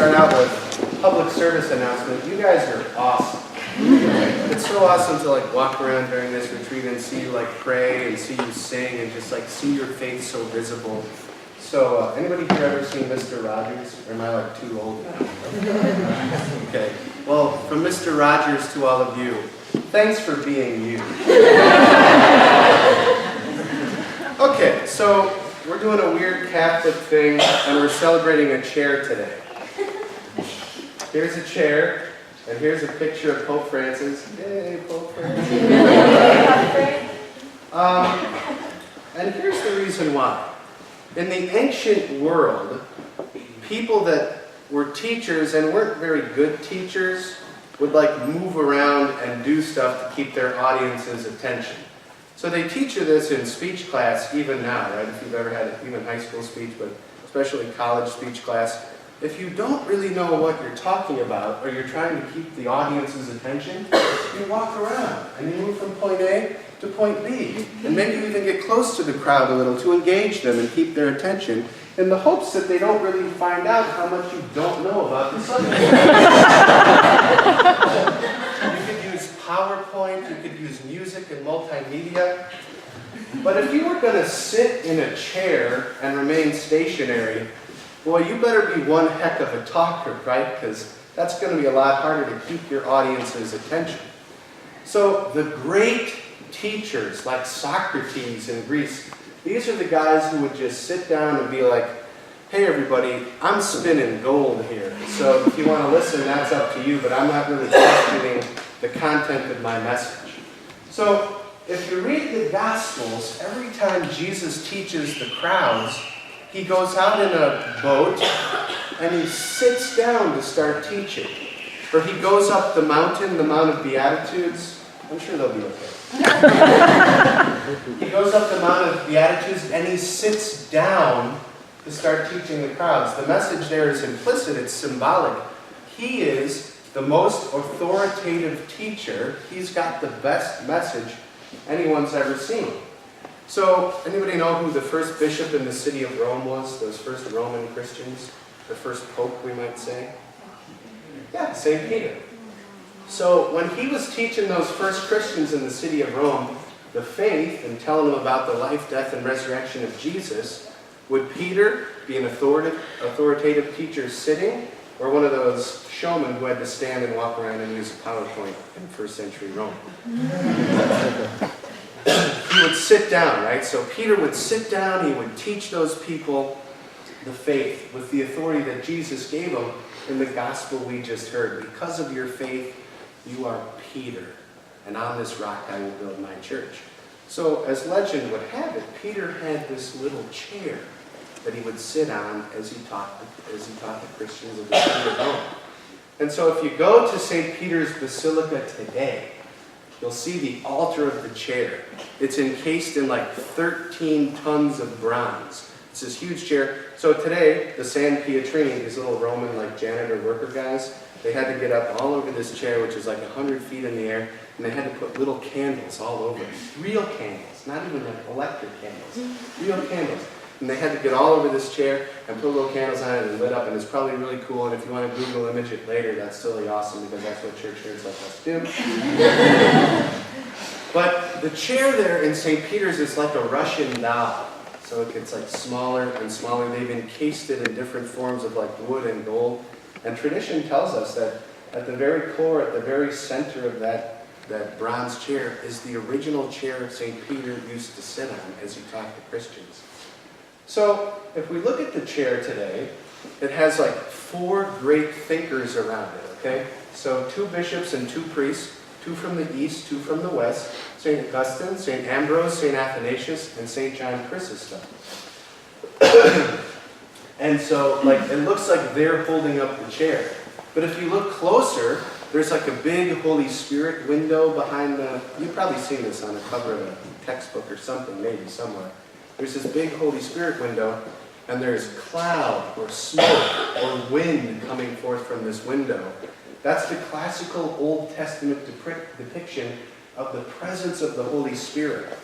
start out with a public service announcement. You guys are awesome. It's so awesome to like walk around during this retreat and see you like pray and see you sing and just like see your faith so visible. So anybody here ever seen Mr. Rogers? Or am I like too old now? Okay. Well, from Mr. Rogers to all of you, thanks for being you. Okay, so we're doing a weird Catholic thing and we're celebrating a chair today. Here's a chair, and here's a picture of Pope Francis. Yay, Pope Francis. And here's the reason why. In the ancient world, people that were teachers and weren't very good teachers would like move around and do stuff to keep their audience's attention. So they teach you this in speech class even now, right? If you've ever had even high school speech, but especially college speech class. If you don't really know what you're talking about, or you're trying to keep the audience's attention, you walk around and you move from point A to point B. And maybe you even get close to the crowd a little to engage them and keep their attention in the hopes that they don't really find out how much you don't know about the subject. You could use PowerPoint, you could use music and multimedia. But if you were going to sit in a chair and remain stationary, boy, you better be one heck of a talker, right? Because that's going to be a lot harder to keep your audience's attention. So the great teachers like Socrates in Greece, these are the guys who would just sit down and be like, hey everybody, I'm spinning gold here. So if you want to listen, that's up to you, but I'm not really questioning the content of my message. So if you read the Gospels, every time Jesus teaches the crowds, he goes out in a boat and he sits down to start teaching. Or he goes up the Mount of Beatitudes. I'm sure they'll be okay. He goes up the Mount of Beatitudes and he sits down to start teaching the crowds. The message there is implicit, it's symbolic. He is the most authoritative teacher. He's got the best message anyone's ever seen. So, anybody know who the first bishop in the city of Rome was? Those first Roman Christians? The first pope, we might say? Yeah, St. Peter. So, when he was teaching those first Christians in the city of Rome the faith and telling them about the life, death, and resurrection of Jesus, would Peter be an authoritative teacher sitting, or one of those showmen who had to stand and walk around and use a PowerPoint in first century Rome? He would sit down, right? So Peter would sit down, he would teach those people the faith with the authority that Jesus gave them in the gospel we just heard. Because of your faith, you are Peter, and on this rock I will build my church. So as legend would have it, Peter had this little chair that he would sit on as he taught the Christians of the city of Rome. And so if you go to St. Peter's Basilica today, you'll see the altar of the chair. It's encased in like 13 tons of bronze. It's this huge chair. So today, the San Pietrini, these little Roman like janitor worker guys, they had to get up all over this chair, which is like 100 feet in the air, and they had to put little candles all over it. Real candles, not even like electric candles. Real candles. And they had to get all over this chair and put little candles on it and lit up, and it's probably really cool. And if you want to Google image it later, that's totally awesome because that's what church nerds like us do. But the chair there in St. Peter's is like a Russian doll. So it gets like smaller and smaller. They've encased it in different forms of like wood and gold. And tradition tells us that at the very core, at the very center of that bronze chair is the original chair St. Peter used to sit on as he taught the Christians. So, if we look at the chair today, it has like 4 great thinkers around it, okay? So 2 bishops and 2 priests, 2 from the east, 2 from the west, St. Augustine, St. Ambrose, St. Athanasius, and St. John Chrysostom. And so, like, it looks like they're holding up the chair. But if you look closer, there's like a big Holy Spirit window behind you've probably seen this on the cover of a textbook or something, maybe somewhere. There's this big Holy Spirit window, and there's cloud or smoke or wind coming forth from this window. That's the classical Old Testament depiction of the presence of the Holy Spirit.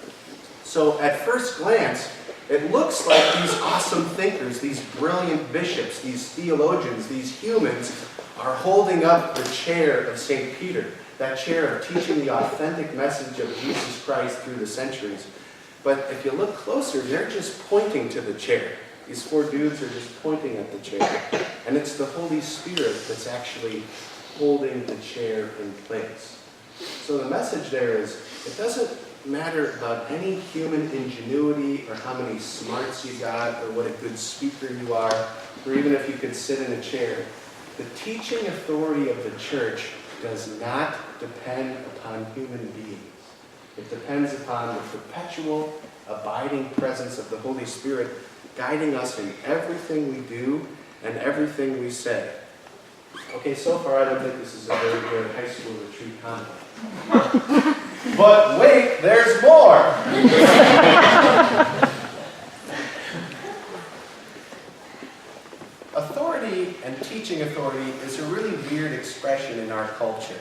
So at first glance, It looks like these awesome thinkers, these brilliant bishops, these theologians, these humans are holding up the chair of St. Peter, that chair of teaching the authentic message of Jesus Christ through the centuries. But if you look closer, they're just pointing to the chair. These four dudes are just pointing at the chair. And it's the Holy Spirit that's actually holding the chair in place. So the message there is, it doesn't matter about any human ingenuity or how many smarts you got or what a good speaker you are, or even if you could sit in a chair. The teaching authority of the church does not depend upon human beings. It depends upon the perpetual, abiding presence of the Holy Spirit guiding us in everything we do and everything we say. Okay, so far I don't think this is a very good high school retreat convo. But wait, there's more! Authority and teaching authority is a really weird expression in our culture.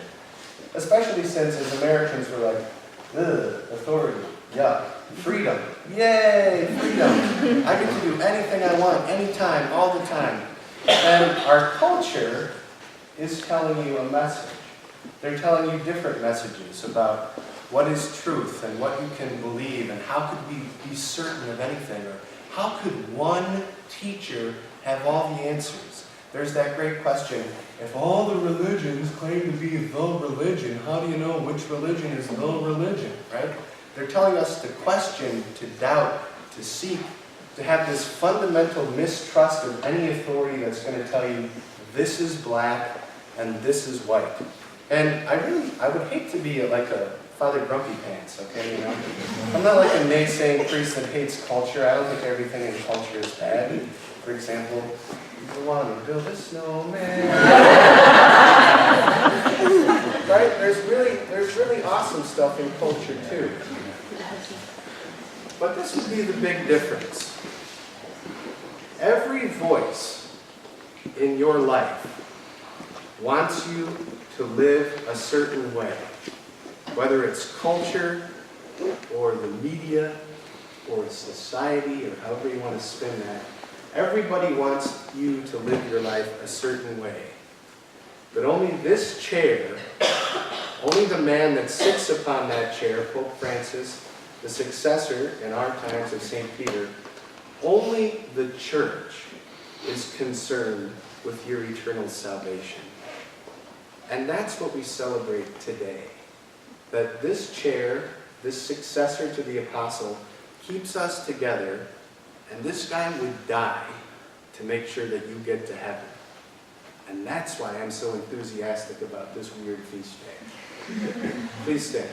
Especially since as Americans we're like, ugh, authority, yuck, freedom, yay, freedom. I get to do anything I want, anytime, all the time. And our culture is telling you a message. They're telling you different messages about what is truth and what you can believe and how could we be certain of anything, or how could one teacher have all the answers? There's that great question, if all the religions claim to be the religion, how do you know which religion is the religion, right? They're telling us to question, to doubt, to seek, to have this fundamental mistrust of any authority that's going to tell you this is black and this is white. And I would hate to be like a Father Grumpy Pants, okay, you know? I'm not like a naysaying priest that hates culture. I don't think everything in culture is bad. For example, you want to build a snowman. Right? There's really awesome stuff in culture too. But this would be the big difference. Every voice in your life wants you to live a certain way. Whether it's culture, or the media, or society, or however you want to spin that, everybody wants you to live your life a certain way. But only this chair, only the man that sits upon that chair, Pope Francis, the successor in our times of St. Peter, only the church is concerned with your eternal salvation. And that's what we celebrate today. That this chair, this successor to the apostle, keeps us together, and this guy would die to make sure that you get to heaven. And that's why I'm so enthusiastic about this weird feast day. Please stand.